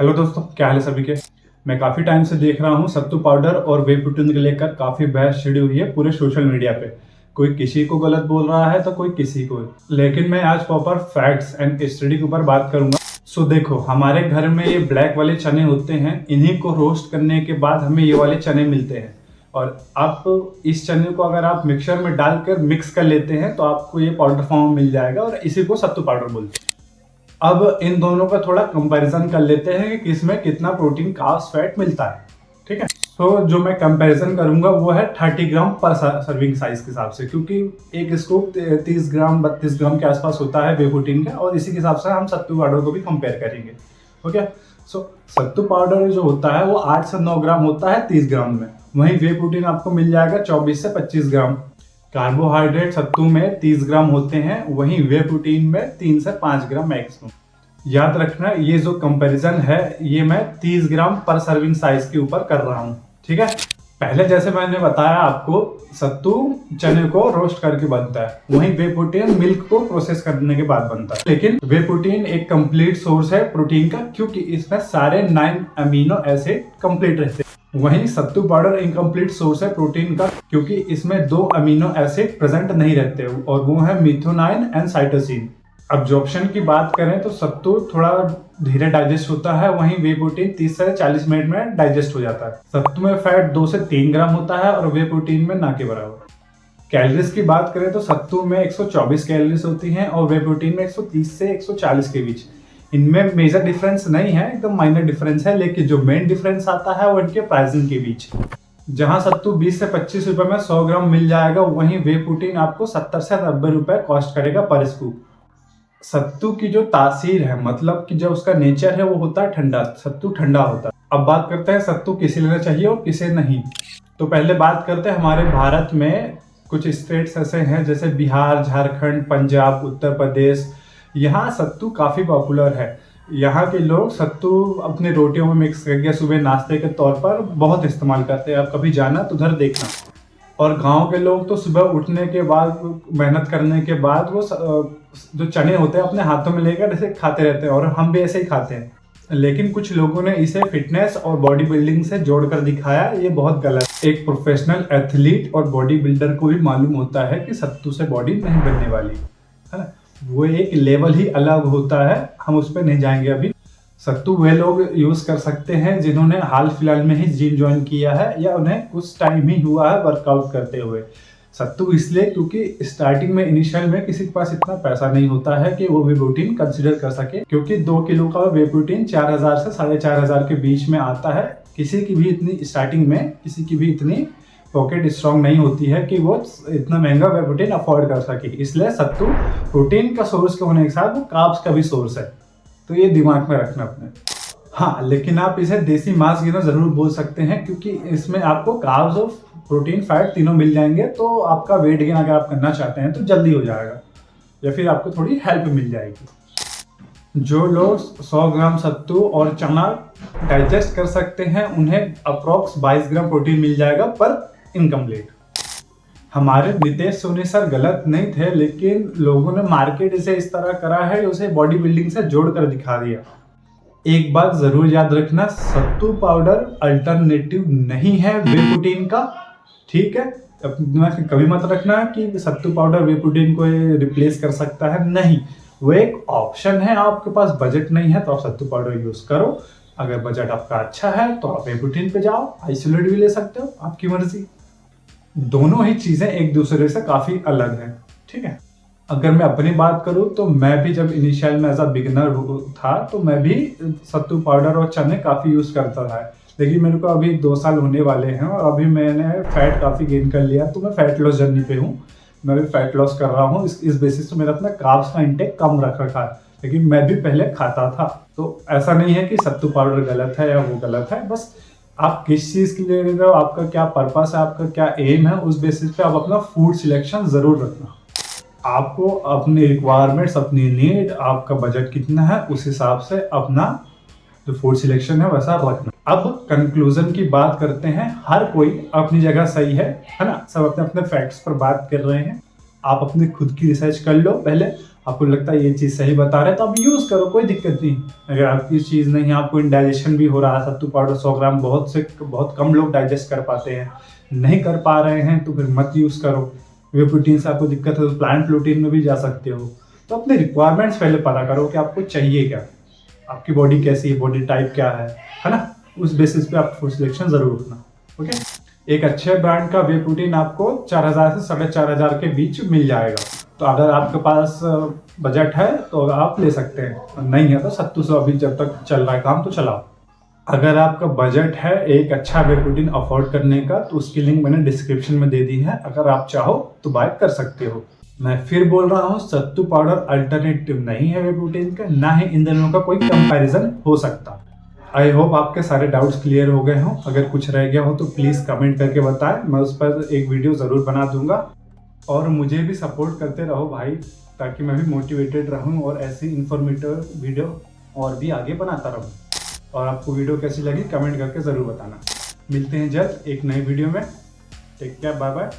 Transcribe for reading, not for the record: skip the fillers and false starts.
Hello दोस्तों, क्या हाल है सभी के। मैं काफ़ी टाइम से देख रहा हूँ सत्तू पाउडर और वे प्रोटीन को लेकर काफ़ी बहस छिड़ी हुई है पूरे सोशल मीडिया पे। कोई किसी को गलत बोल रहा है तो कोई किसी को। लेकिन मैं आज प्रॉपर फैक्ट्स एंड स्टडी के ऊपर बात करूंगा। सो देखो, हमारे घर में ये ब्लैक वाले चने होते हैं, इन्हीं को रोस्ट करने के बाद हमें ये वाले चने मिलते हैं। और आप इस चने को अगर आप मिक्सर में डालकर मिक्स कर लेते हैं तो आपको ये पाउडर फॉर्म में मिल जाएगा और इसी को सत्तू पाउडर बोलते हैं। अब इन दोनों का थोड़ा कंपैरिजन कर लेते हैं कि किसमें कितना प्रोटीन कार्ब्स फैट मिलता है। ठीक है, तो जो मैं कंपैरिजन करूंगा वो है 30 ग्राम पर सर्विंग साइज के हिसाब से, क्योंकि एक स्कूप 30 ग्राम 32 ग्राम के आसपास होता है वे प्रोटीन का, और इसी के हिसाब से हम सत्तू पाउडर को भी कंपेयर करेंगे। ओके, सो सत्तू पाउडर जो होता है वो 8 से 9 ग्राम होता है 30 ग्राम में। वहीं वे प्रोटीन आपको मिल जाएगा 24 से 25 ग्राम। कार्बोहाइड्रेट सत्तू में 30 ग्राम होते हैं, वहीं वे प्रोटीन में 3 से 5 ग्राम मैक्सिमम। याद रखना, ये जो कंपैरिजन है ये मैं 30 ग्राम पर सर्विंग साइज के ऊपर कर रहा हूँ। ठीक है, पहले जैसे मैंने बताया आपको, सत्तू चने को रोस्ट करके बनता है, वहीं वे प्रोटीन मिल्क को प्रोसेस करने के बाद बनता है। लेकिन वे प्रोटीन एक कंप्लीट सोर्स है प्रोटीन का, क्योंकि इसमें सारे 9 अमीनो एसिड कंप्लीट रहते हैं। वहीं सत्तू पाउडर इनकम्प्लीट सोर्स है प्रोटीन का, क्योंकि इसमें 2 अमीनो एसिड प्रेजेंट नहीं रहते, और वो है मिथोनाइन एंड साइटोसिन। अब्जॉर्प्शन की बात करें तो सत्तू थोड़ा धीरे डाइजेस्ट होता है, वहीं वे प्रोटीन 30 से 40 मिनट में डाइजेस्ट हो जाता है। सत्तू में फैट 2 से 3 ग्राम होता है और वे प्रोटीन में ना के बराबर। कैलोरीज की बात करें तो सत्तू में 124 कैलोरीज होती हैं और वे प्रोटीन में 130 से 140 के बीच। इनमें मेजर डिफरेंस नहीं है, एकदम माइनर डिफरेंस है, लेकिन जो मेन डिफरेंस आता है वो इनके प्राइसिंग के बीच। जहां सत्तू 20 से 25 रुपए में 100 ग्राम मिल जाएगा, वहीं वे प्रोटीन आपको 70 से 90 रुपए कॉस्ट करेगा पर स्कूप। सत्तू की जो तासीर है, मतलब कि जो उसका नेचर है, वो होता है ठंडा। सत्तू ठंडा होता है। अब बात करते हैं सत्तू किसे लेना चाहिए और किसे नहीं। तो पहले बात करते हैं हमारे भारत में कुछ स्टेट्स ऐसे हैं जैसे बिहार, झारखंड, पंजाब, उत्तर प्रदेश। यहाँ सत्तू काफ़ी पॉपुलर है। यहाँ के लोग सत्तू अपने रोटियों में मिक्स करके सुबह नाश्ते के तौर पर बहुत इस्तेमाल करते हैं। आप कभी जाना तो उधर देखना। और गांव के लोग तो सुबह उठने के बाद, मेहनत करने के बाद, वो जो चने होते हैं अपने हाथों में लेकर ऐसे खाते रहते हैं, और हम भी ऐसे ही खाते हैं। लेकिन कुछ लोगों ने इसे फिटनेस और बॉडी बिल्डिंग से जोड़कर दिखाया, ये बहुत गलत है। एक प्रोफेशनल एथलीट और बॉडी बिल्डर को भी मालूम होता है कि सत्तू से बॉडी नहीं बनने वाली है ना। वो एक लेवल ही अलग होता है, हम उस पर नहीं जाएंगे अभी। सत्तू वे लोग यूज कर सकते हैं जिन्होंने हाल फिलहाल में ही जिम ज्वाइन किया है, या उन्हें कुछ टाइम ही हुआ है वर्कआउट करते हुए। सत्तू इसलिए क्योंकि स्टार्टिंग में, इनिशियल में किसी के पास इतना पैसा नहीं होता है कि वो वे प्रोटीन कंसिडर कर सके, क्योंकि 2 किलो का वे प्रोटीन 4000 से 4500 के बीच में आता है। किसी की भी इतनी स्टार्टिंग में, किसी की भी इतनी पॉकेट स्ट्रांग नहीं होती है कि वो इतना महंगा वे प्रोटीन अफोर्ड कर सके। इसलिए सत्तू प्रोटीन का सोर्स के होने के साथ वो कार्ब्स का भी सोर्स है, तो ये दिमाग में रखना अपने। हाँ, लेकिन आप इसे देसी मांस गिनर जरूर बोल सकते हैं, क्योंकि इसमें आपको कार्ब्स और प्रोटीन फैट तीनों मिल जाएंगे, तो आपका वेट गेन अगर आप करना चाहते हैं तो जल्दी हो जाएगा, या फिर आपको थोड़ी हेल्प मिल जाएगी। जो लोग 100 ग्राम सत्तू और चना डाइजेस्ट कर सकते हैं, उन्हें अप्रॉक्स 22 ग्राम प्रोटीन मिल जाएगा पर इनकम्प्लीट। हमारे नितेश सोनी सर गलत नहीं थे, लेकिन लोगों ने मार्केट इसे इस तरह करा है, उसे बॉडी बिल्डिंग से जोड़कर दिखा दिया। एक बात जरूर याद रखना, सत्तू पाउडर अल्टरनेटिव नहीं है वे प्रोटीन का। ठीक है, कभी मत रखना कि सत्तू पाउडर वे प्रोटीन को रिप्लेस कर सकता है, नहीं। वो एक ऑप्शन है। आपके पास बजट नहीं है तो आप सत्तू पाउडर यूज करो, अगर बजट आपका अच्छा है तो आप वे प्रोटीन पे जाओ, आइसोलेट भी ले सकते हो, आपकी मर्जी। दोनों ही चीजें एक दूसरे से काफी अलग हैं। ठीक है, अगर मैं अपनी बात करूं तो मैं भी जब इनिशियल में एज अ बिगिनर था तो मैं भी सत्तू पाउडर और चने काफी यूज करता था। लेकिन मेरे को अभी 2 साल होने वाले हैं और अभी मैंने फैट काफी गेन कर लिया, तो मैं फैट लॉस जर्नी पे हूँ। मैं भी फैट लॉस कर रहा हूँ। इस बेसिस पे मेरा अपना कार्ब्स का इंटेक कम रख रखा है, लेकिन मैं भी पहले खाता था। तो ऐसा नहीं है कि सत्तू पाउडर गलत है या वो गलत है, बस आप किस चीज के लिए ले रहे हो, आपका क्या पर्पस है, आपका क्या एम है, उस बेसिस पे आप अपना फूड सिलेक्शन जरूर रखना। आपको अपनी रिक्वायरमेंट्स, अपनी नीड, आपका बजट कितना है, उस हिसाब से अपना जो फूड सिलेक्शन है वैसा रखना। अब कंक्लूजन की बात करते हैं। हर कोई अपनी जगह सही है ना। सब अपने अपने फैक्ट्स पर बात कर रहे हैं। आप अपनी खुद की रिसर्च कर लो पहले, आपको लगता है ये चीज़ सही बता रहे हैं तो आप यूज़ करो, कोई दिक्कत नहीं। अगर आपकी चीज़ नहीं, आपको इंडाइजेशन भी हो रहा है, सत्तू पाउडर 100 ग्राम बहुत कम लोग डाइजेस्ट कर पाते हैं, नहीं कर पा रहे हैं तो फिर मत यूज़ करो। वे प्रोटीन से आपको दिक्कत है तो प्लांट प्रोटीन में भी जा सकते हो। तो अपने रिक्वायरमेंट्स पहले पता करो कि आपको चाहिए क्या, आपकी बॉडी कैसी है, बॉडी टाइप क्या है ना। उस बेसिस पे आप फूड सिलेक्शन ज़रूर रखना। ओके, एक अच्छे ब्रांड का वे प्रोटीन आपको 4000 से 4500 के बीच मिल जाएगा। तो अगर आपके पास बजट है तो आप ले सकते हैं, नहीं है तो सत्तू से अभी जब तक चल रहा है काम तो चलाओ। अगर आपका बजट है एक अच्छा वे प्रोटीन अफोर्ड करने का तो उसकी लिंक मैंने डिस्क्रिप्शन में दे दी है, अगर आप चाहो तो बाय कर सकते हो। मैं फिर बोल रहा हूँ, सत्तू पाउडर अल्टरनेटिव नहीं है वे प्रोटीन का, ना ही इन दोनों का कोई कंपैरिजन हो सकता। आई होप आपके सारे डाउट्स क्लियर हो गए हों। अगर कुछ रह गया हो तो प्लीज़ कमेंट करके बताएं, मैं उस पर एक वीडियो ज़रूर बना दूंगा। और मुझे भी सपोर्ट करते रहो भाई, ताकि मैं भी मोटिवेटेड रहूं और ऐसी इन्फॉर्मेटिव वीडियो और भी आगे बनाता रहूं। और आपको वीडियो कैसी लगी कमेंट करके ज़रूर बताना। मिलते हैं जल्द एक नई वीडियो में। Take care, bye bye.